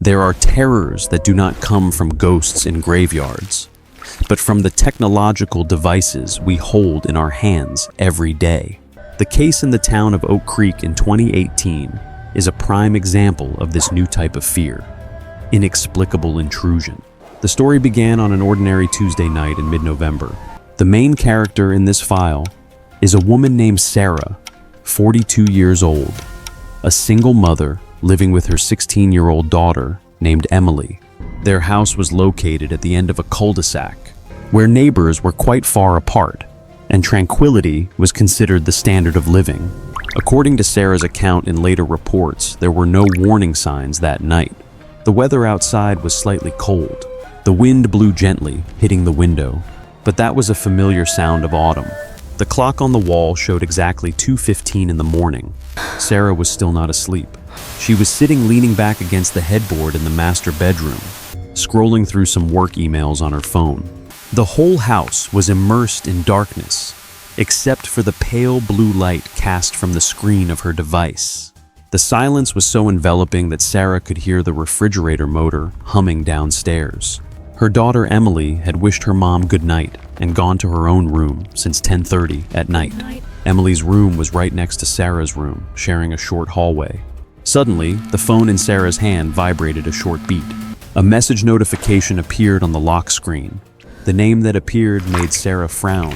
There are terrors that do not come from ghosts in graveyards, but from the technological devices we hold in our hands every day. The case in the town of Oak Creek in 2018 is a prime example of this new type of fear: inexplicable intrusion. The story began on an ordinary Tuesday night in mid-November. The main character in this file is a woman named Sarah, 42 years old, a single mother living with her 16-year-old daughter named Emily. Their house was located at the end of a cul-de-sac, where neighbors were quite far apart, and tranquility was considered the standard of living. According to Sarah's account in later reports, there were no warning signs that night. The weather outside was slightly cold. The wind blew gently, hitting the window, but that was a familiar sound of autumn. The clock on the wall showed exactly 2:15 in the morning. Sarah was still not asleep. She was sitting leaning back against the headboard in the master bedroom, scrolling through some work emails on her phone. The whole house was immersed in darkness, except for the pale blue light cast from the screen of her device. The silence was so enveloping that Sarah could hear the refrigerator motor humming downstairs. Her daughter Emily had wished her mom good night and gone to her own room since 10:30 at night. Emily's room was right next to Sarah's room, sharing a short hallway. Suddenly, the phone in Sarah's hand vibrated a short beat. A message notification appeared on the lock screen. The name that appeared made Sarah frown: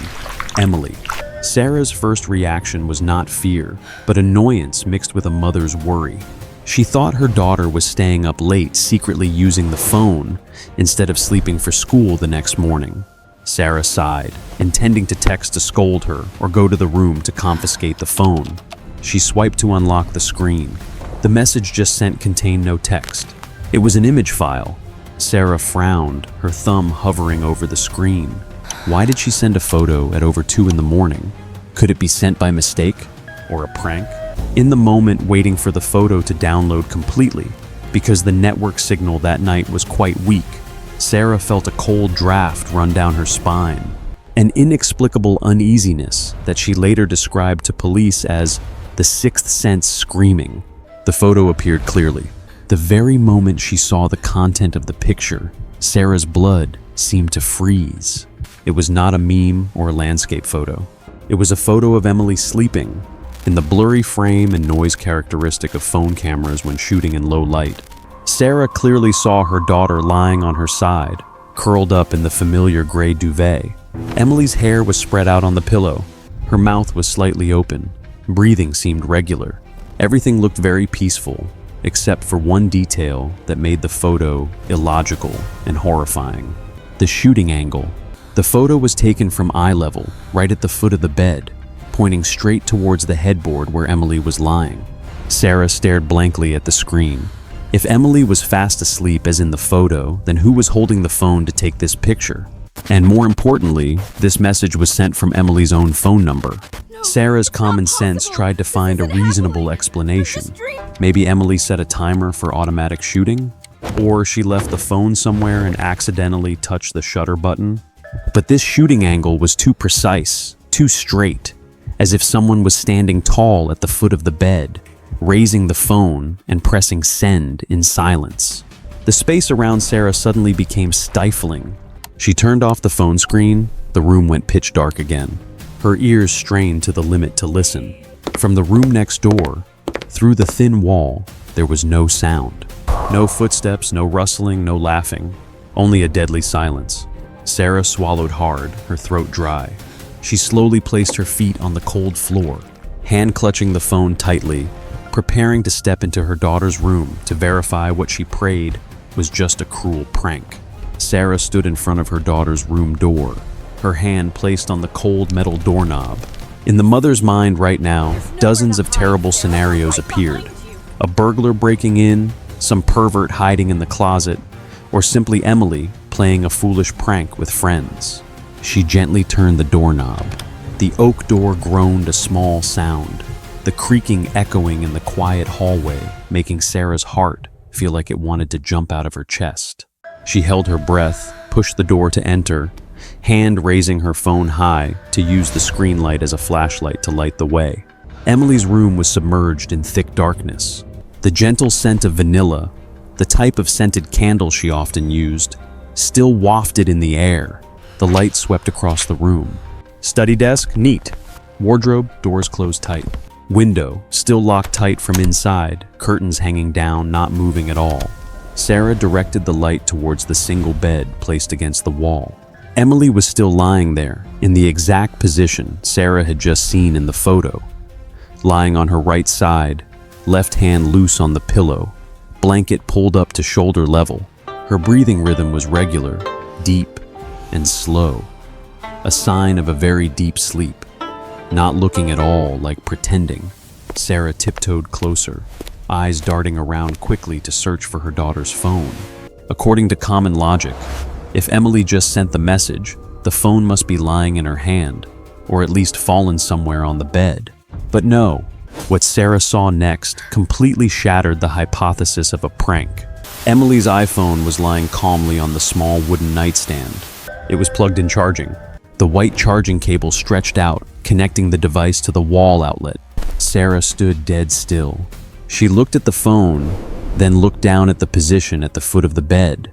Emily. Sarah's first reaction was not fear, but annoyance mixed with a mother's worry. She thought her daughter was staying up late, secretly using the phone instead of sleeping for school the next morning. Sarah sighed, intending to text to scold her or go to the room to confiscate the phone. She swiped to unlock the screen. The message just sent contained no text. It was an image file. Sarah frowned, her thumb hovering over the screen. Why did she send a photo at over 2 in the morning? Could it be sent by mistake or a prank? In the moment waiting for the photo to download completely, because the network signal that night was quite weak, Sarah felt a cold draft run down her spine, an inexplicable uneasiness that she later described to police as the sixth sense screaming. The photo appeared clearly. The very moment she saw the content of the picture, Sarah's blood seemed to freeze. It was not a meme or a landscape photo. It was a photo of Emily sleeping, in the blurry frame and noise characteristic of phone cameras when shooting in low light. Sarah clearly saw her daughter lying on her side, curled up in the familiar gray duvet. Emily's hair was spread out on the pillow. Her mouth was slightly open. Breathing seemed regular. Everything looked very peaceful, except for one detail that made the photo illogical and horrifying: the shooting angle. The photo was taken from eye level, right at the foot of the bed, pointing straight towards the headboard where Emily was lying. Sarah stared blankly at the screen. If Emily was fast asleep as in the photo, then who was holding the phone to take this picture? And more importantly, this message was sent from Emily's own phone number. Sarah's common sense tried to find a reasonable explanation. Maybe Emily set a timer for automatic shooting? Or she left the phone somewhere and accidentally touched the shutter button? But this shooting angle was too precise, too straight, as if someone was standing tall at the foot of the bed, raising the phone and pressing send in silence. The space around Sarah suddenly became stifling. She turned off the phone screen. The room went pitch dark again. Her ears strained to the limit to listen. From the room next door, through the thin wall, there was no sound. No footsteps, no rustling, no laughing. Only a deadly silence. Sarah swallowed hard, her throat dry. She slowly placed her feet on the cold floor, hand clutching the phone tightly, preparing to step into her daughter's room to verify what she prayed was just a cruel prank. Sarah stood in front of her daughter's room door, her hand placed on the cold metal doorknob. In the mother's mind right now, dozens of terrible scenarios appeared. A burglar breaking in, some pervert hiding in the closet, or simply Emily playing a foolish prank with friends. She gently turned the doorknob. The oak door groaned a small sound, the creaking echoing in the quiet hallway, making Sarah's heart feel like it wanted to jump out of her chest. She held her breath, pushed the door to enter, hand raising her phone high to use the screen light as a flashlight to light the way. Emily's room was submerged in thick darkness. The gentle scent of vanilla, The type of scented candle she often used, still wafted in the air. The light swept across the room. Study desk, neat. Wardrobe, doors closed tight. Window, still locked tight from inside, curtains hanging down, not moving at all. Sarah directed the light towards the single bed placed against the wall. Emily was still lying there, in the exact position Sarah had just seen in the photo. Lying on her right side, left hand loose on the pillow, blanket pulled up to shoulder level. Her breathing rhythm was regular, deep, and slow. A sign of a very deep sleep. Not looking at all like pretending, Sarah tiptoed closer, eyes darting around quickly to search for her daughter's phone. According to common logic, if Emily just sent the message, the phone must be lying in her hand, or at least fallen somewhere on the bed. But no, what Sarah saw next completely shattered the hypothesis of a prank. Emily's iPhone was lying calmly on the small wooden nightstand. It was plugged in charging. The white charging cable stretched out, connecting the device to the wall outlet. Sarah stood dead still. She looked at the phone, then looked down at the position at the foot of the bed,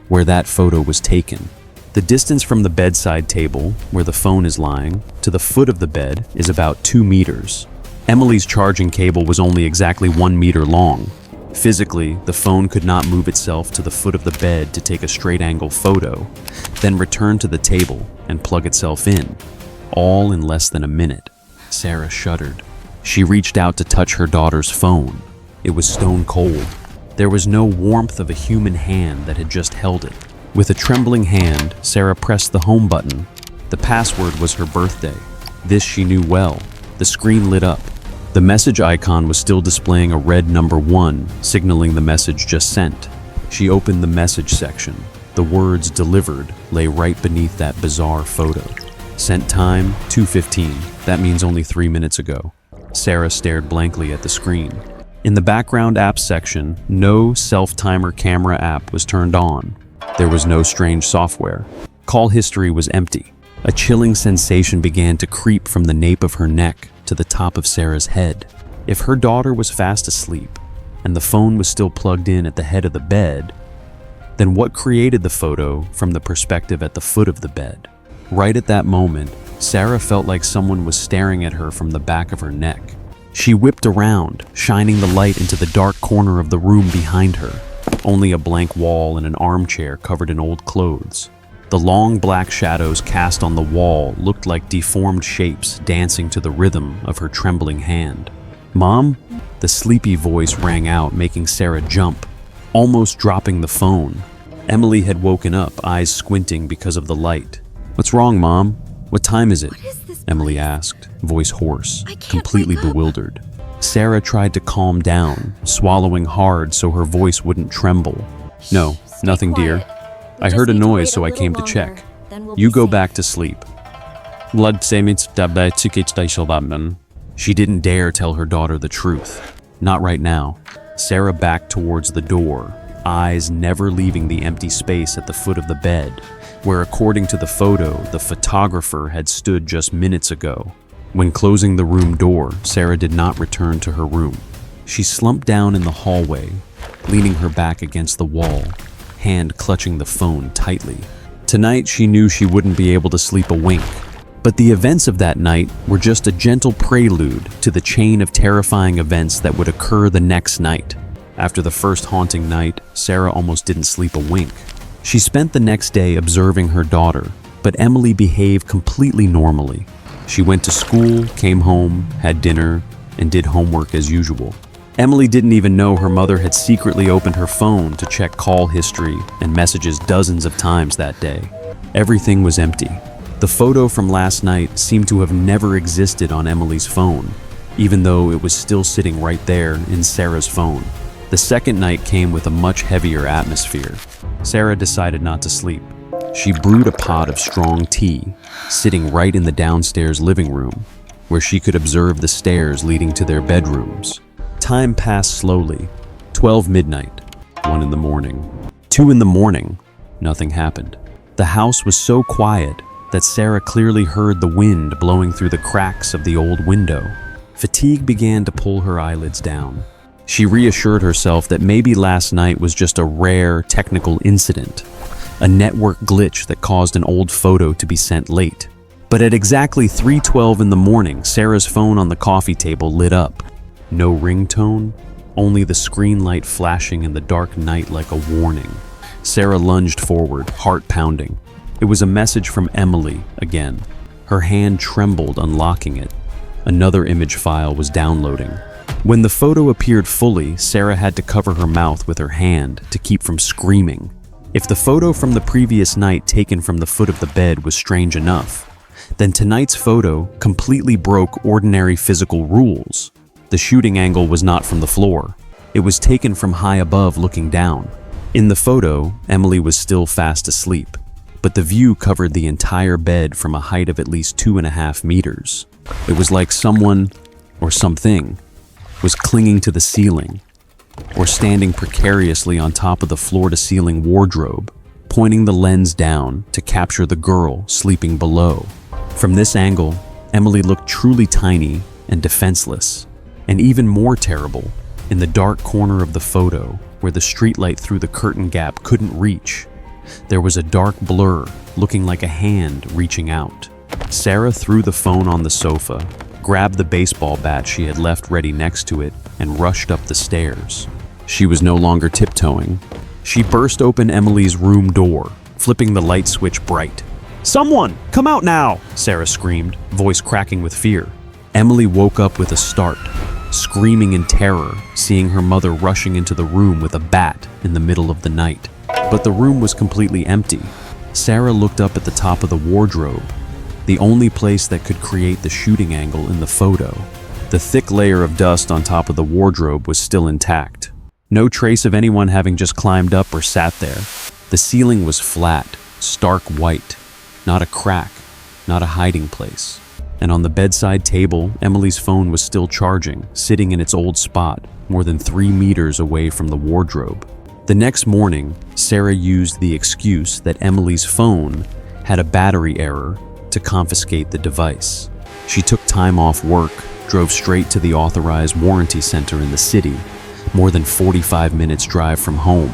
where that photo was taken. The distance from the bedside table, where the phone is lying, to the foot of the bed is about 2 meters. Emily's charging cable was only exactly 1 meter long. Physically, the phone could not move itself to the foot of the bed to take a straight-angle photo, then return to the table and plug itself in, all in less than a minute. Sarah shuddered. She reached out to touch her daughter's phone. It was stone cold. There was no warmth of a human hand that had just held it. With a trembling hand, Sarah pressed the home button. The password was her birthday. This she knew well. The screen lit up. The message icon was still displaying a red number 1, signaling the message just sent. She opened the message section. The words "delivered" lay right beneath that bizarre photo. Sent time, 2:15. That means only 3 minutes ago. Sarah stared blankly at the screen. In the background apps section, no self-timer camera app was turned on. There was no strange software. Call history was empty. A chilling sensation began to creep from the nape of her neck to the top of Sarah's head. If her daughter was fast asleep, and the phone was still plugged in at the head of the bed, then what created the photo from the perspective at the foot of the bed? Right at that moment, Sarah felt like someone was staring at her from the back of her neck. She whipped around, shining the light into the dark corner of the room behind her. Only a blank wall and an armchair covered in old clothes. The long black shadows cast on the wall looked like deformed shapes dancing to the rhythm of her trembling hand. "Mom?" The sleepy voice rang out, making Sarah jump, almost dropping the phone. Emily had woken up, eyes squinting because of the light. "What's wrong, Mom? What time is it?" Emily asked, voice hoarse, completely bewildered. Sarah tried to calm down, swallowing hard so her voice wouldn't tremble. "No, nothing, dear. I heard a noise, so I came to check. You go back to sleep." She didn't dare tell her daughter the truth. Not right now. Sarah backed towards the door, eyes never leaving the empty space at the foot of the bed, where, according to the photo, the photographer had stood just minutes ago. When closing the room door, Sarah did not return to her room. She slumped down in the hallway, leaning her back against the wall, hand clutching the phone tightly. Tonight, she knew she wouldn't be able to sleep a wink. But the events of that night were just a gentle prelude to the chain of terrifying events that would occur the next night. After the first haunting night, Sarah almost didn't sleep a wink. She spent the next day observing her daughter, but Emily behaved completely normally. She went to school, came home, had dinner, and did homework as usual. Emily didn't even know her mother had secretly opened her phone to check call history and messages dozens of times that day. Everything was empty. The photo from last night seemed to have never existed on Emily's phone, even though it was still sitting right there in Sarah's phone. The second night came with a much heavier atmosphere. Sarah decided not to sleep. She brewed a pot of strong tea, sitting right in the downstairs living room, where she could observe the stairs leading to their bedrooms. Time passed slowly. 12 midnight, 1 in the morning, 2 in the morning. Nothing happened. The house was so quiet that Sarah clearly heard the wind blowing through the cracks of the old window. Fatigue began to pull her eyelids down. She reassured herself that maybe last night was just a rare technical incident, a network glitch that caused an old photo to be sent late. But at exactly 3:12 in the morning, Sarah's phone on the coffee table lit up. No ringtone, only the screen light flashing in the dark night like a warning. Sarah lunged forward, heart pounding. It was a message from Emily again. Her hand trembled, unlocking it. Another image file was downloading. When the photo appeared fully, Sarah had to cover her mouth with her hand to keep from screaming. If the photo from the previous night taken from the foot of the bed was strange enough, then tonight's photo completely broke ordinary physical rules. The shooting angle was not from the floor. It was taken from high above looking down. In the photo, Emily was still fast asleep, but the view covered the entire bed from a height of at least 2.5 meters. It was like someone, or something, was clinging to the ceiling, or standing precariously on top of the floor-to-ceiling wardrobe, pointing the lens down to capture the girl sleeping below. From this angle, Emily looked truly tiny and defenseless, and even more terrible, in the dark corner of the photo, where the streetlight through the curtain gap couldn't reach, there was a dark blur, looking like a hand reaching out. Sarah threw the phone on the sofa, grabbed the baseball bat she had left ready next to it, and rushed up the stairs. She was no longer tiptoeing. She burst open Emily's room door, flipping the light switch bright. "Someone, come out now!" Sarah screamed, voice cracking with fear. Emily woke up with a start, screaming in terror, seeing her mother rushing into the room with a bat in the middle of the night. But the room was completely empty. Sarah looked up at the top of the wardrobe, the only place that could create the shooting angle in the photo. The thick layer of dust on top of the wardrobe was still intact. No trace of anyone having just climbed up or sat there. The ceiling was flat, stark white, not a crack, not a hiding place. And on the bedside table, Emily's phone was still charging, sitting in its old spot, more than 3 meters away from the wardrobe. The next morning, Sarah used the excuse that Emily's phone had a battery error to confiscate the device. She took time off work, drove straight to the authorized warranty center in the city, more than 45 minutes drive from home.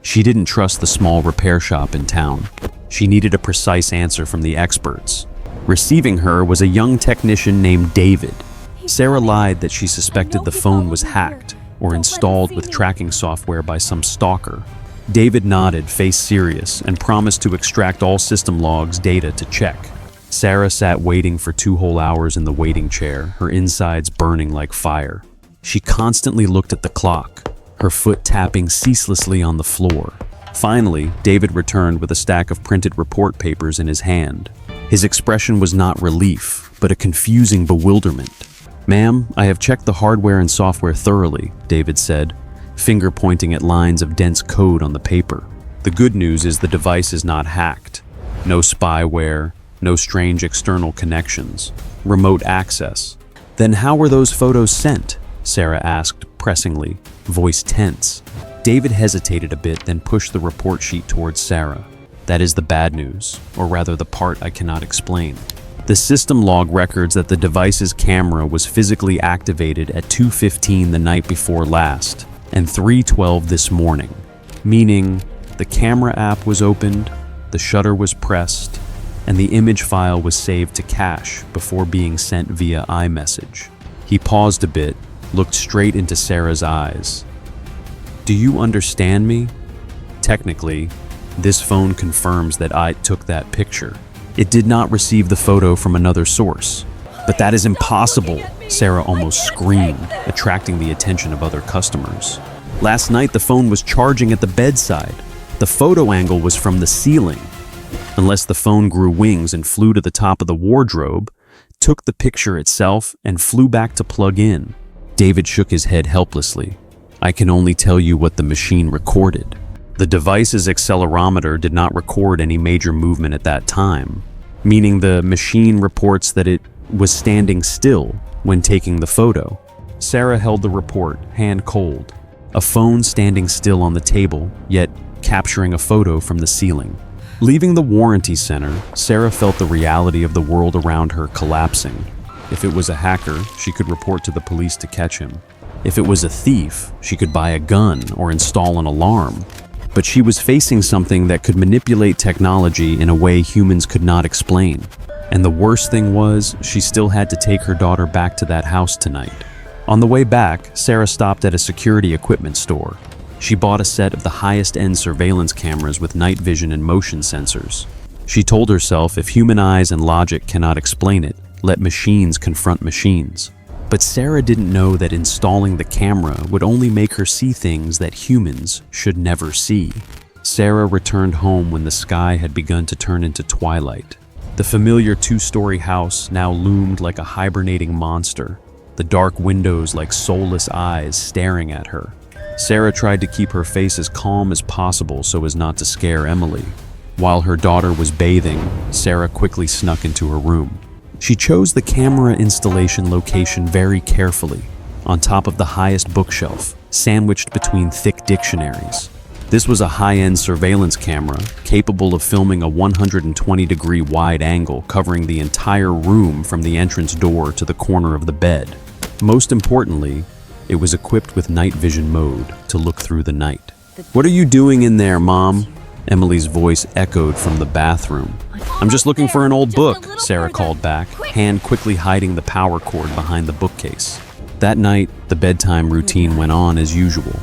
She didn't trust the small repair shop in town. She needed a precise answer from the experts. Receiving her was a young technician named David. Sarah lied that she suspected the phone was hacked or installed with tracking software by some stalker. David nodded, face serious, and promised to extract all system logs data to check. Sarah sat waiting for 2 whole hours in the waiting chair, her insides burning like fire. She constantly looked at the clock, her foot tapping ceaselessly on the floor. Finally, David returned with a stack of printed report papers in his hand. His expression was not relief, but a confusing bewilderment. "Ma'am, I have checked the hardware and software thoroughly," David said, finger pointing at lines of dense code on the paper. "The good news is the device is not hacked. No spyware, no strange external connections, remote access." "Then how were those photos sent?" Sarah asked pressingly, voice tense. David hesitated a bit, then pushed the report sheet towards Sarah. "That is the bad news, or rather the part I cannot explain. The system log records that the device's camera was physically activated at 2:15 the night before last and 3:12 this morning, meaning the camera app was opened, the shutter was pressed, and the image file was saved to cache before being sent via iMessage." He paused a bit, looked straight into Sarah's eyes. "Do you understand me? Technically, this phone confirms that I took that picture. It did not receive the photo from another source." "But that is impossible," Sarah almost screamed, attracting the attention of other customers. "Last night the phone was charging at the bedside. The photo angle was from the ceiling. Unless the phone grew wings and flew to the top of the wardrobe, took the picture itself, and flew back to plug in." David shook his head helplessly. "I can only tell you what the machine recorded. The device's accelerometer did not record any major movement at that time, meaning the machine reports that it was standing still when taking the photo." Sarah held the report, hand cold. A phone standing still on the table, yet capturing a photo from the ceiling. Leaving the warranty center, Sarah felt the reality of the world around her collapsing. If it was a hacker, she could report to the police to catch him. If it was a thief, she could buy a gun or install an alarm. But she was facing something that could manipulate technology in a way humans could not explain. And the worst thing was, she still had to take her daughter back to that house tonight. On the way back, Sarah stopped at a security equipment store. She bought a set of the highest-end surveillance cameras with night vision and motion sensors. She told herself if human eyes and logic cannot explain it, let machines confront machines. But Sarah didn't know that installing the camera would only make her see things that humans should never see. Sarah returned home when the sky had begun to turn into twilight. The familiar two-story house now loomed like a hibernating monster, the dark windows like soulless eyes staring at her. Sarah tried to keep her face as calm as possible so as not to scare Emily. While her daughter was bathing, Sarah quickly snuck into her room. She chose the camera installation location very carefully, on top of the highest bookshelf, sandwiched between thick dictionaries. This was a high-end surveillance camera, capable of filming a 120-degree wide angle covering the entire room from the entrance door to the corner of the bed. Most importantly, it was equipped with night vision mode to look through the night. "What are you doing in there, Mom?" Emily's voice echoed from the bathroom. "I'm just looking for an old book," Sarah called back, hand quickly hiding the power cord behind the bookcase. That night, the bedtime routine went on as usual.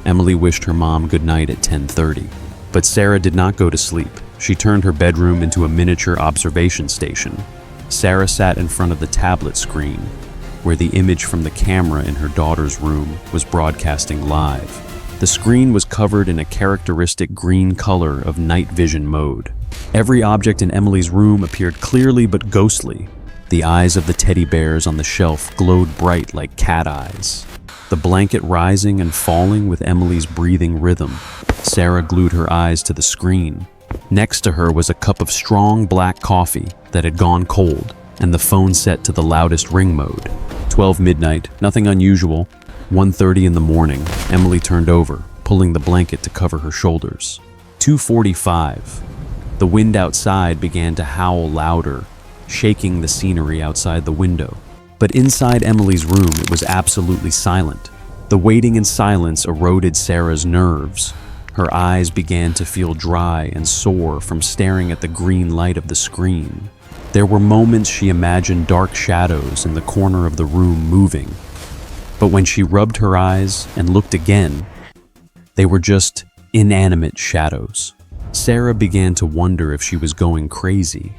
Emily wished her mom good night at 10:30. But Sarah did not go to sleep. She turned her bedroom into a miniature observation station. Sarah sat in front of the tablet screen, where the image from the camera in her daughter's room was broadcasting live. The screen was covered in a characteristic green color of night vision mode. Every object in Emily's room appeared clearly but ghostly. The eyes of the teddy bears on the shelf glowed bright like cat eyes. The blanket rising and falling with Emily's breathing rhythm. Sarah glued her eyes to the screen. Next to her was a cup of strong black coffee that had gone cold, and the phone set to the loudest ring mode. 12 midnight, nothing unusual. 1:30 in the morning, Emily turned over, pulling the blanket to cover her shoulders. 2:45. The wind outside began to howl louder, shaking the scenery outside the window. But inside Emily's room, it was absolutely silent. The waiting in silence eroded Sarah's nerves. Her eyes began to feel dry and sore from staring at the green light of the screen. There were moments she imagined dark shadows in the corner of the room moving. But when she rubbed her eyes and looked again, they were just inanimate shadows. Sarah began to wonder if she was going crazy.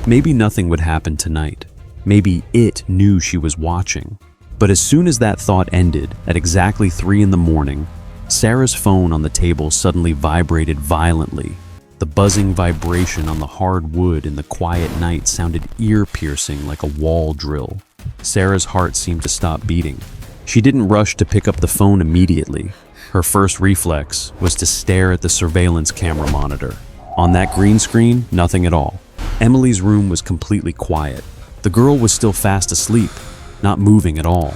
Maybe nothing would happen tonight. Maybe it knew she was watching. But as soon as that thought ended, at exactly 3 in the morning, Sarah's phone on the table suddenly vibrated violently. The buzzing vibration on the hard wood in the quiet night sounded ear-piercing like a wall drill. Sarah's heart seemed to stop beating. She didn't rush to pick up the phone immediately. Her first reflex was to stare at the surveillance camera monitor. On that green screen, nothing at all. Emily's room was completely quiet. The girl was still fast asleep, not moving at all.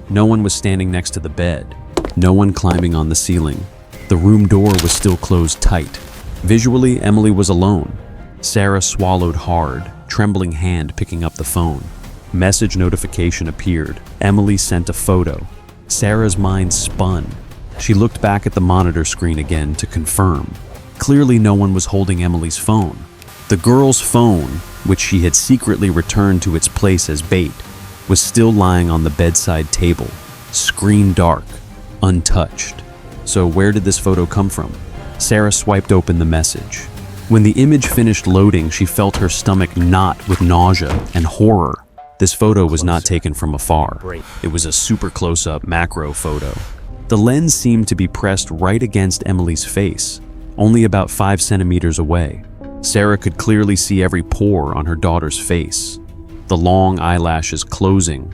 No one was standing next to the bed. No one climbing on the ceiling. The room door was still closed tight. Visually, Emily was alone. Sarah swallowed hard, trembling hand picking up the phone. Message notification appeared. Emily sent a photo. Sarah's mind spun. She looked back at the monitor screen again to confirm. Clearly no one was holding Emily's phone. The girl's phone, which she had secretly returned to its place as bait, was still lying on the bedside table, screen dark, untouched. So where did this photo come from? Sarah swiped open the message. When the image finished loading, she felt her stomach knot with nausea and horror. This photo was not taken from afar. It was a super close-up macro photo. The lens seemed to be pressed right against Emily's face, only about 5 centimeters away. Sarah could clearly see every pore on her daughter's face, the long eyelashes closing,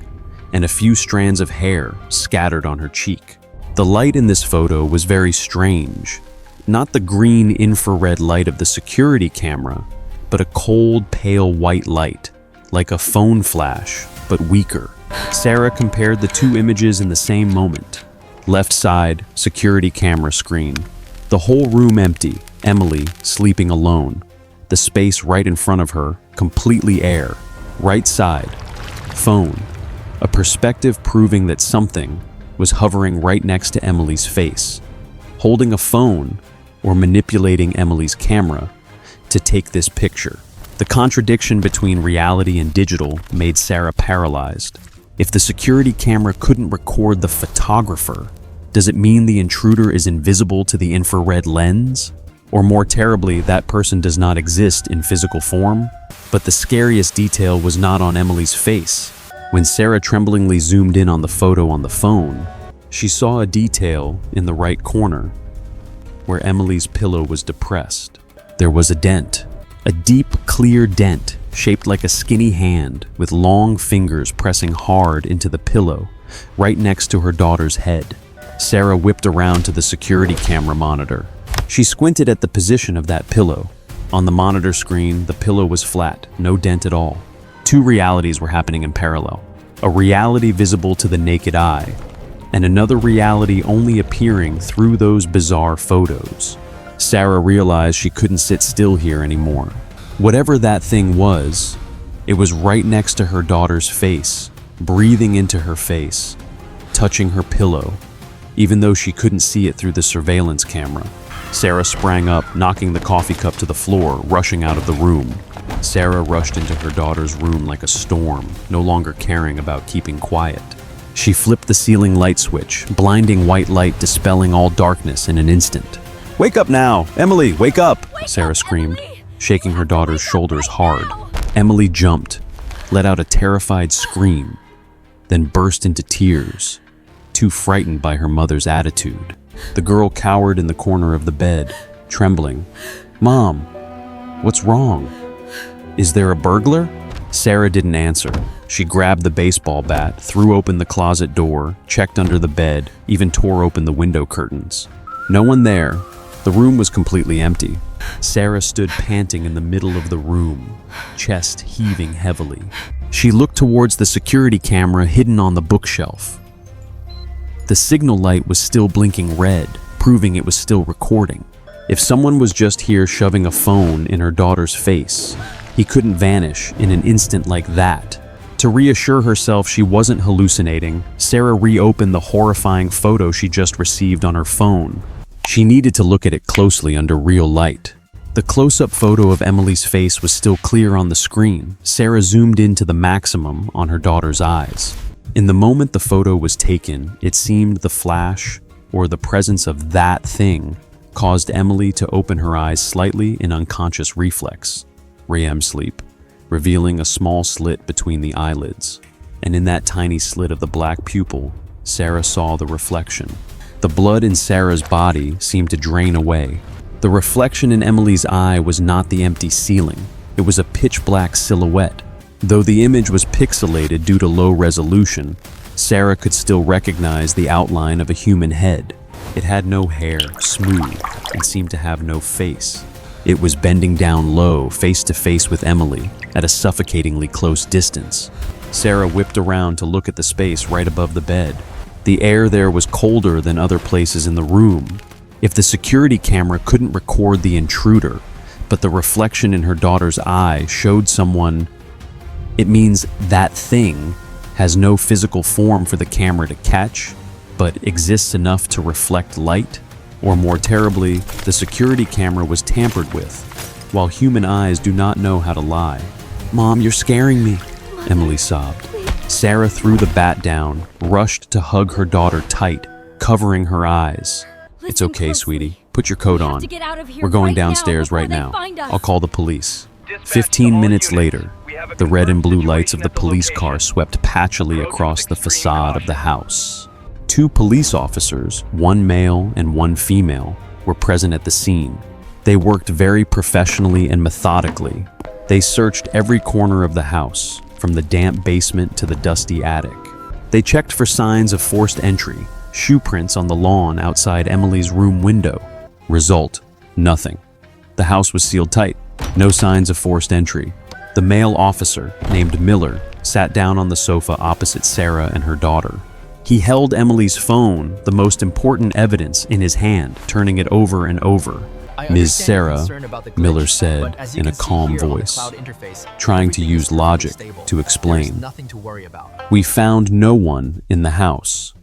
and a few strands of hair scattered on her cheek. The light in this photo was very strange. Not the green infrared light of the security camera, but a cold, pale white light, like a phone flash, but weaker. Sarah compared the two images in the same moment. Left side, security camera screen. The whole room empty, Emily sleeping alone. The space right in front of her, completely air. Right side, phone. a perspective proving that something was hovering right next to Emily's face, holding a phone or manipulating Emily's camera to take this picture. The contradiction between reality and digital made Sarah paralyzed. If the security camera couldn't record the photographer, does it mean the intruder is invisible to the infrared lens? Or more terribly, that person does not exist in physical form? But the scariest detail was not on Emily's face. When Sarah tremblingly zoomed in on the photo on the phone, she saw a detail in the right corner where Emily's pillow was depressed. There was a dent, a deep, clear dent shaped like a skinny hand with long fingers pressing hard into the pillow right next to her daughter's head. Sarah whipped around to the security camera monitor. She squinted at the position of that pillow. On the monitor screen, the pillow was flat, no dent at all. Two realities were happening in parallel. A reality visible to the naked eye, and another reality only appearing through those bizarre photos. Sarah realized she couldn't sit still here anymore. Whatever that thing was, it was right next to her daughter's face, breathing into her face, touching her pillow, even though she couldn't see it through the surveillance camera. Sarah sprang up, knocking the coffee cup to the floor, rushing out of the room. Sarah rushed into her daughter's room like a storm, no longer caring about keeping quiet. She flipped the ceiling light switch, blinding white light dispelling all darkness in an instant. "Wake up now! Emily, wake up!" Sarah screamed, shaking her daughter's shoulders hard. Emily jumped, let out a terrified scream, then burst into tears, too frightened by her mother's attitude. The girl cowered in the corner of the bed, trembling. "Mom, what's wrong? Is there a burglar?" Sarah didn't answer. She grabbed the baseball bat, threw open the closet door, checked under the bed, even tore open the window curtains. No one there. The room was completely empty. Sarah stood panting in the middle of the room, chest heaving heavily. She looked towards the security camera hidden on the bookshelf. The signal light was still blinking red, proving it was still recording. If someone was just here shoving a phone in her daughter's face, he couldn't vanish in an instant like that. To reassure herself she wasn't hallucinating, Sarah reopened the horrifying photo she just received on her phone. She needed to look at it closely under real light. The close-up photo of Emily's face was still clear on the screen. Sarah zoomed in to the maximum on her daughter's eyes. In the moment the photo was taken, it seemed the flash, or the presence of that thing, caused Emily to open her eyes slightly in unconscious reflex, REM sleep, revealing a small slit between the eyelids. And in that tiny slit of the black pupil, Sarah saw the reflection. The blood in Sarah's body seemed to drain away. The reflection in Emily's eye was not the empty ceiling. It was a pitch-black silhouette. Though the image was pixelated due to low resolution, Sarah could still recognize the outline of a human head. It had no hair, smooth, and seemed to have no face. It was bending down low, face to face with Emily, at a suffocatingly close distance. Sarah whipped around to look at the space right above the bed. The air there was colder than other places in the room. If the security camera couldn't record the intruder, but the reflection in her daughter's eye showed someone, it means that thing has no physical form for the camera to catch, but exists enough to reflect light. Or more terribly, the security camera was tampered with, while human eyes do not know how to lie. "Mom, you're scaring me," Emily sobbed. Sarah threw the bat down, rushed to hug her daughter tight, covering her eyes. "It's okay, sweetie. Put your coat on. We're going downstairs right now. I'll call the police." 15 minutes later, the red and blue lights of the police car swept patchily across the facade of the house. Two police officers, one male and one female, were present at the scene. They worked very professionally and methodically. They searched every corner of the house, from the damp basement to the dusty attic. They checked for signs of forced entry, shoe prints on the lawn outside Emily's room window. Result: nothing. The house was sealed tight. No signs of forced entry. The male officer, named Miller, sat down on the sofa opposite Sarah and her daughter. He held Emily's phone, the most important evidence, in his hand, turning it over and over. Ms. Sarah, Miller said in a calm voice, trying to use logic to explain. We found no one in the house.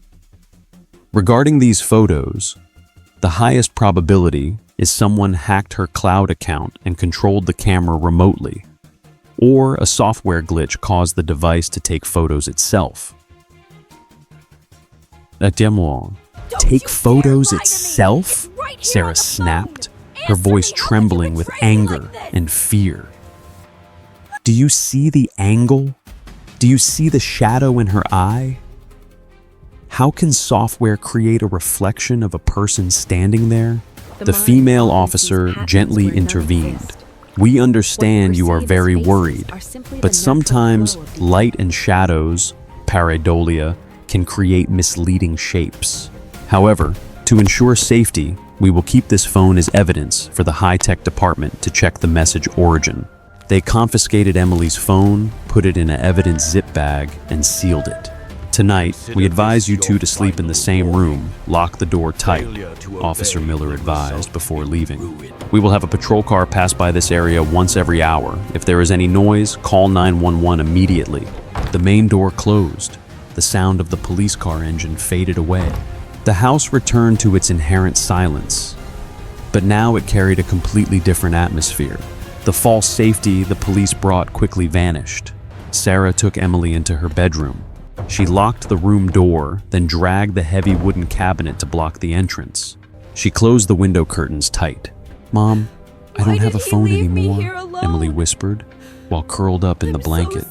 Regarding these photos, the highest probability is someone hacked her cloud account and controlled the camera remotely, or a software glitch caused the device to take photos itself. Take photos itself? Sarah snapped, her voice trembling with anger and fear. Do you see the angle? Do you see the shadow in her eye? How can software create a reflection of a person standing there? The female officer gently intervened. We understand you are very worried, but sometimes light and shadows, pareidolia, can create misleading shapes. However, to ensure safety, we will keep this phone as evidence for the high-tech department to check the message origin. They confiscated Emily's phone, put it in an evidence zip bag, and sealed it. Tonight, we advise you two to sleep in the same room, lock the door tight, Officer Miller advised before leaving. We will have a patrol car pass by this area once every hour. If there is any noise, call 911 immediately. The main door closed. The sound of the police car engine faded away. The house returned to its inherent silence, but now it carried a completely different atmosphere. The false safety the police brought quickly vanished. Sarah took Emily into her bedroom. She locked the room door, then dragged the heavy wooden cabinet to block the entrance. She closed the window curtains tight. "Mom, I don't have a phone anymore," Emily whispered, while curled up in the blanket,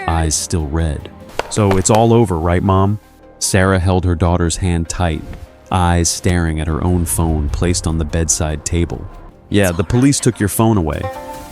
eyes still red. "So it's all over, right, Mom?" Sarah held her daughter's hand tight, eyes staring at her own phone placed on the bedside table. "Yeah, the police took your phone away.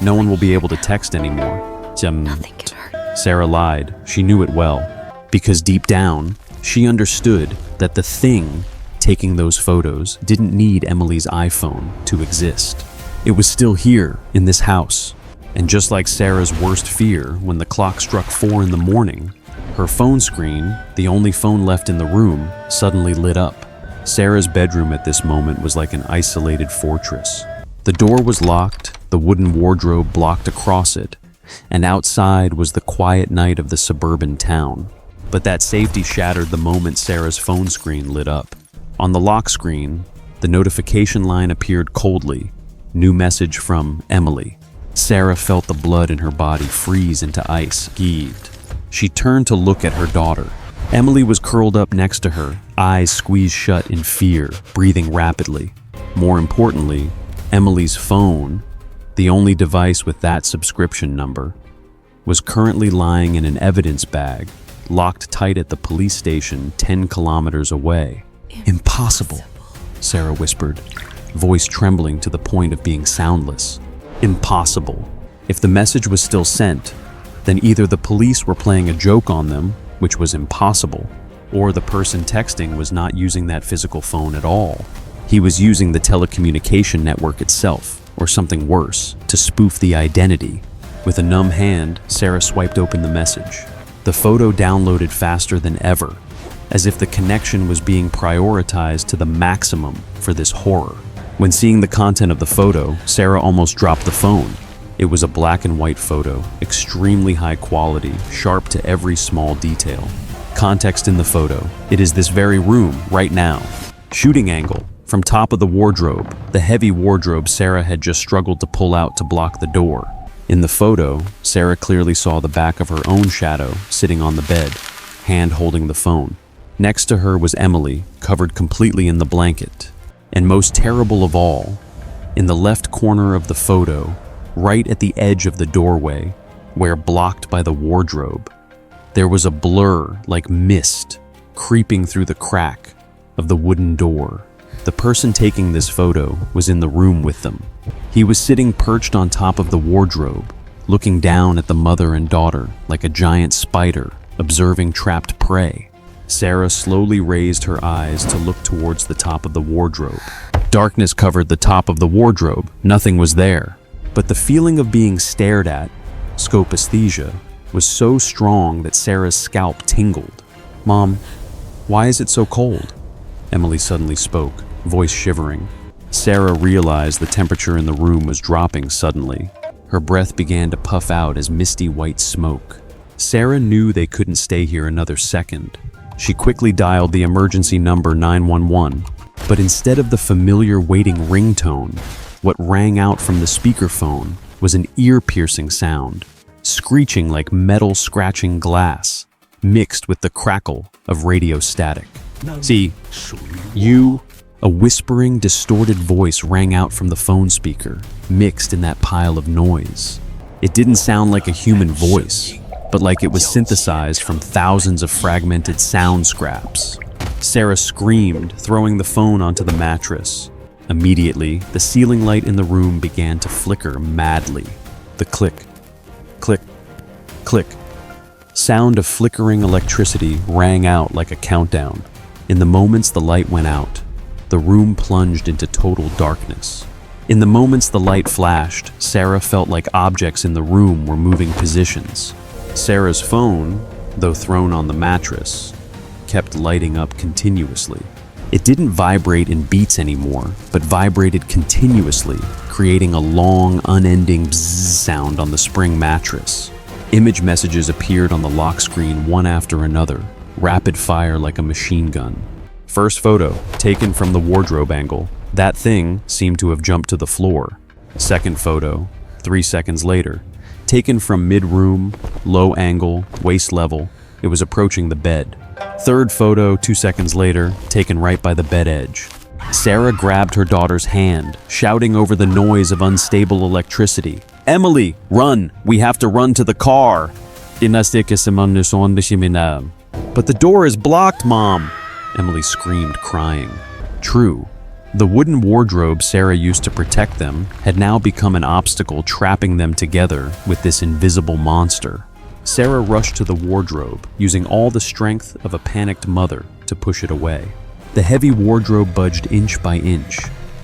No one will be able to text anymore." Nothing can hurt. Sarah lied. She knew it well, because deep down, she understood that the thing taking those photos didn't need Emily's iPhone to exist. It was still here in this house. And just like Sarah's worst fear when the clock struck 4 in the morning, her phone screen, the only phone left in the room, suddenly lit up. Sarah's bedroom at this moment was like an isolated fortress. The door was locked, the wooden wardrobe blocked across it, and outside was the quiet night of the suburban town. But that safety shattered the moment Sarah's phone screen lit up. On the lock screen, the notification line appeared coldly. New message from Emily. Sarah felt the blood in her body freeze into ice, heaved. She turned to look at her daughter. Emily was curled up next to her, eyes squeezed shut in fear, breathing rapidly. More importantly, Emily's phone, the only device with that subscription number, was currently lying in an evidence bag, locked tight at the police station 10 kilometers away. "Impossible," Sarah whispered, voice trembling to the point of being soundless. Impossible. If the message was still sent, then either the police were playing a joke on them, which was impossible, or the person texting was not using that physical phone at all. He was using the telecommunication network itself, or something worse, to spoof the identity. With a numb hand, Sarah swiped open the message. The photo downloaded faster than ever, as if the connection was being prioritized to the maximum for this horror. When seeing the content of the photo, Sarah almost dropped the phone. It was a black and white photo, extremely high quality, sharp to every small detail. Context in the photo: it is this very room, right now. Shooting angle: from top of the wardrobe, the heavy wardrobe Sarah had just struggled to pull out to block the door. In the photo, Sarah clearly saw the back of her own shadow sitting on the bed, hand holding the phone. Next to her was Emily, covered completely in the blanket. And most terrible of all, in the left corner of the photo, right at the edge of the doorway, where blocked by the wardrobe, there was a blur like mist creeping through the crack of the wooden door. The person taking this photo was in the room with them. He was sitting perched on top of the wardrobe, looking down at the mother and daughter like a giant spider observing trapped prey. Sarah slowly raised her eyes to look towards the top of the wardrobe. Darkness covered the top of the wardrobe. Nothing was there. But the feeling of being stared at, scopaesthesia, was so strong that Sarah's scalp tingled. "Mom, why is it so cold?" Emily suddenly spoke, voice shivering. Sarah realized the temperature in the room was dropping suddenly. Her breath began to puff out as misty white smoke. Sarah knew they couldn't stay here another second. She quickly dialed the emergency number 911, but instead of the familiar waiting ringtone, what rang out from the speakerphone was an ear-piercing sound, screeching like metal scratching glass, mixed with the crackle of radio static. See, a whispering, distorted voice rang out from the phone speaker, mixed in that pile of noise. It didn't sound like a human voice, but like it was synthesized from thousands of fragmented sound scraps. Sarah screamed, throwing the phone onto the mattress. Immediately, the ceiling light in the room began to flicker madly. The click, click, click. Sound of flickering electricity rang out like a countdown. In the moments the light went out, the room plunged into total darkness. In the moments the light flashed, Sarah felt like objects in the room were moving positions. Sarah's phone, though thrown on the mattress, kept lighting up continuously. It didn't vibrate in beats anymore, but vibrated continuously, creating a long, unending bzzz sound on the spring mattress. Image messages appeared on the lock screen one after another, rapid fire like a machine gun. First photo, taken from the wardrobe angle. That thing seemed to have jumped to the floor. Second photo, 3 seconds later, taken from mid-room, low angle, waist level. It was approaching the bed. Third photo, 2 seconds later, taken right by the bed edge. Sarah grabbed her daughter's hand, shouting over the noise of unstable electricity. "Emily, run! We have to run to the car!" "But the door is blocked, Mom!" Emily screamed, crying. True. The wooden wardrobe Sarah used to protect them had now become an obstacle trapping them together with this invisible monster. Sarah rushed to the wardrobe, using all the strength of a panicked mother to push it away. The heavy wardrobe budged inch by inch,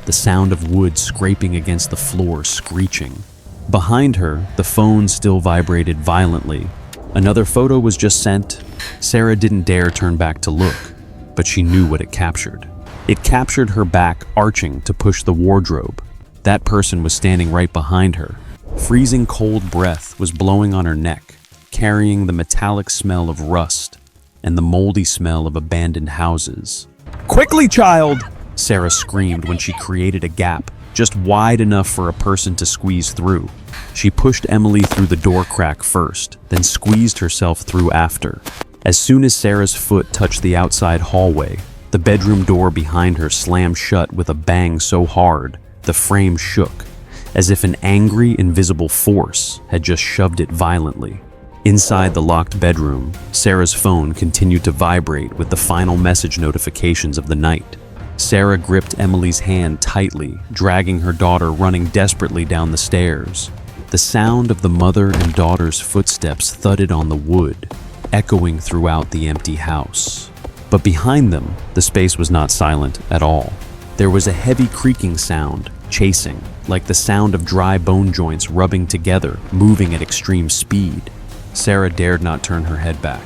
the sound of wood scraping against the floor screeching. Behind her, the phone still vibrated violently. Another photo was just sent. Sarah didn't dare turn back to look, but she knew what it captured. It captured her back arching to push the wardrobe. That person was standing right behind her. Freezing cold breath was blowing on her neck, carrying the metallic smell of rust and the moldy smell of abandoned houses. "Quickly, child!" Sarah screamed when she created a gap, just wide enough for a person to squeeze through. She pushed Emily through the door crack first, then squeezed herself through after. As soon as Sarah's foot touched the outside hallway, the bedroom door behind her slammed shut with a bang so hard, the frame shook, as if an angry, invisible force had just shoved it violently. Inside the locked bedroom, Sarah's phone continued to vibrate with the final message notifications of the night. Sarah gripped Emily's hand tightly, dragging her daughter running desperately down the stairs. The sound of the mother and daughter's footsteps thudded on the wood, echoing throughout the empty house. But behind them, the space was not silent at all. There was a heavy creaking sound, chasing, like the sound of dry bone joints rubbing together, moving at extreme speed. Sarah dared not turn her head back.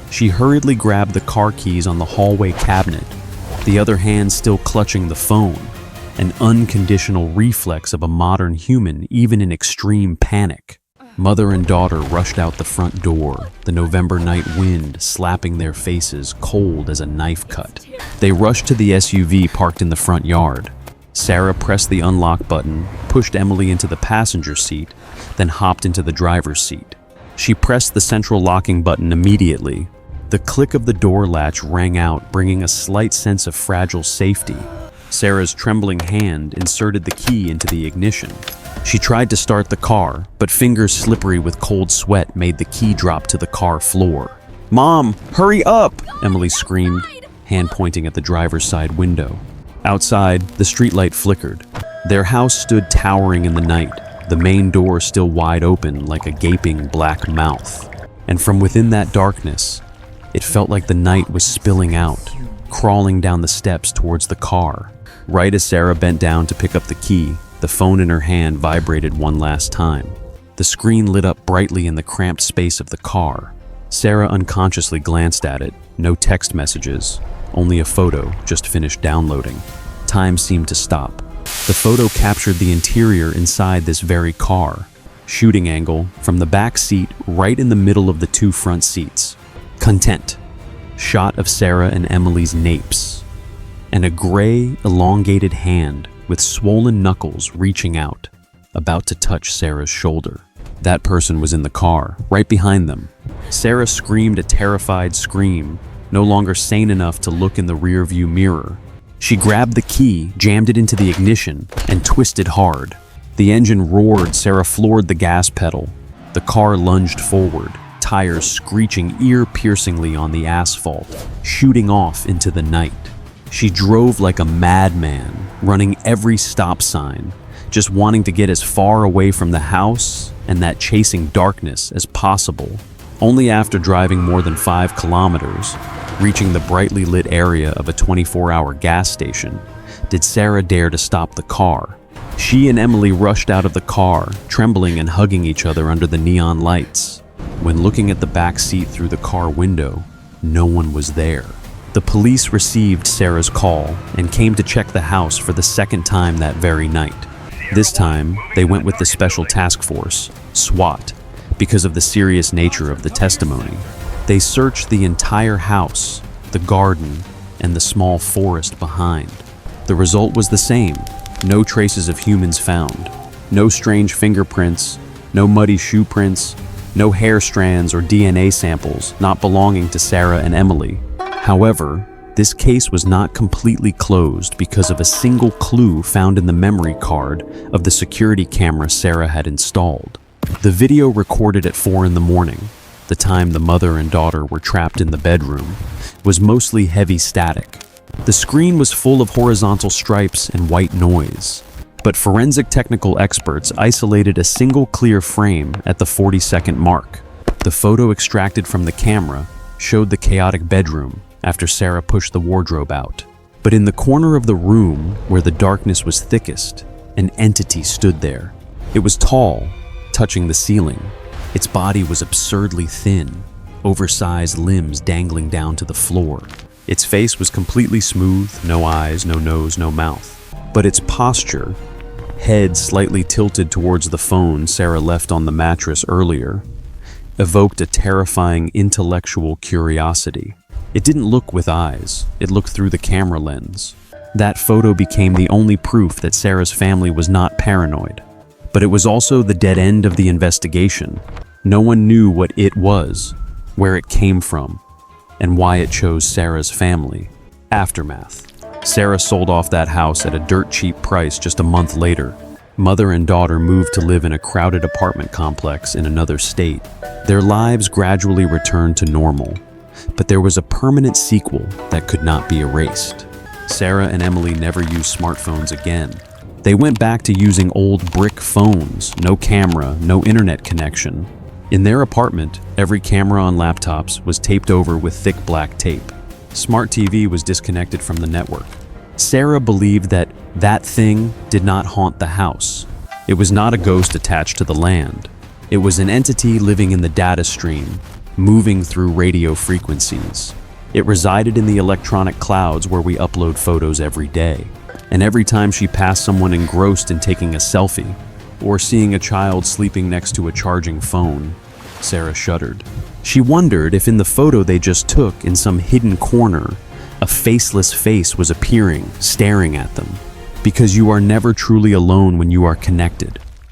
She hurriedly grabbed the car keys on the hallway cabinet, the other hand still clutching the phone, an unconditional reflex of a modern human even in extreme panic. Mother and daughter rushed out the front door, the November night wind slapping their faces cold as a knife cut. They rushed to the SUV parked in the front yard. Sarah pressed the unlock button, pushed Emily into the passenger seat, then hopped into the driver's seat. She pressed the central locking button immediately. The click of the door latch rang out, bringing a slight sense of fragile safety. Sarah's trembling hand inserted the key into the ignition. She tried to start the car, but fingers slippery with cold sweat made the key drop to the car floor. "Mom, hurry up!" Emily screamed, hand pointing at the driver's side window. Outside, the streetlight flickered. Their house stood towering in the night, the main door still wide open like a gaping black mouth. And from within that darkness, it felt like the night was spilling out, crawling down the steps towards the car. Right as Sarah bent down to pick up the key, the phone in her hand vibrated one last time. The screen lit up brightly in the cramped space of the car. Sarah unconsciously glanced at it. No text messages, only a photo just finished downloading. Time seemed to stop. The photo captured the interior inside this very car. Shooting angle from the back seat right in the middle of the two front seats. Content. Shot of Sarah and Emily's napes. And a gray, elongated hand with swollen knuckles reaching out, about to touch Sarah's shoulder. That person was in the car, right behind them. Sarah screamed a terrified scream, no longer sane enough to look in the rearview mirror. She grabbed the key, jammed it into the ignition, and twisted hard. The engine roared, Sarah floored the gas pedal. The car lunged forward, tires screeching ear-piercingly on the asphalt, shooting off into the night. She drove like a madman, running every stop sign, just wanting to get as far away from the house and that chasing darkness as possible. Only after driving more than 5 kilometers, reaching the brightly lit area of a 24-hour gas station, did Sarah dare to stop the car. She and Emily rushed out of the car, trembling and hugging each other under the neon lights. When looking at the back seat through the car window, no one was there. The police received Sarah's call and came to check the house for the second time that very night. This time, they went with the Special Task Force, SWAT, because of the serious nature of the testimony. They searched the entire house, the garden, and the small forest behind. The result was the same. No traces of humans found. No strange fingerprints, no muddy shoe prints, no hair strands or DNA samples not belonging to Sarah and Emily. However, this case was not completely closed because of a single clue found in the memory card of the security camera Sarah had installed. The video recorded at 4 in the morning, the time the mother and daughter were trapped in the bedroom, was mostly heavy static. The screen was full of horizontal stripes and white noise, but forensic technical experts isolated a single clear frame at the 40-second mark. The photo extracted from the camera showed the chaotic bedroom after Sarah pushed the wardrobe out. But in the corner of the room where the darkness was thickest, an entity stood there. It was tall, touching the ceiling. Its body was absurdly thin, oversized limbs dangling down to the floor. Its face was completely smooth, no eyes, no nose, no mouth. But its posture, head slightly tilted towards the phone Sarah left on the mattress earlier, evoked a terrifying intellectual curiosity. It didn't look with eyes, it looked through the camera lens. That photo became the only proof that Sarah's family was not paranoid. But it was also the dead end of the investigation. No one knew what it was, where it came from, and why it chose Sarah's family. Aftermath. Sarah sold off that house at a dirt cheap price just a month later. Mother and daughter moved to live in a crowded apartment complex in another state. Their lives gradually returned to normal, but there was a permanent sequel that could not be erased. Sarah and Emily never used smartphones again. They went back to using old brick phones, no camera, no internet connection. In their apartment, every camera on laptops was taped over with thick black tape. Smart TV was disconnected from the network. Sarah believed that that thing did not haunt the house. It was not a ghost attached to the land. It was an entity living in the data stream, moving through radio frequencies. It resided in the electronic clouds where we upload photos every day. And every time she passed someone engrossed in taking a selfie, or seeing a child sleeping next to a charging phone, Sarah shuddered. She wondered if in the photo they just took, in some hidden corner, a faceless face was appearing, staring at them. Because you are never truly alone when you are connected.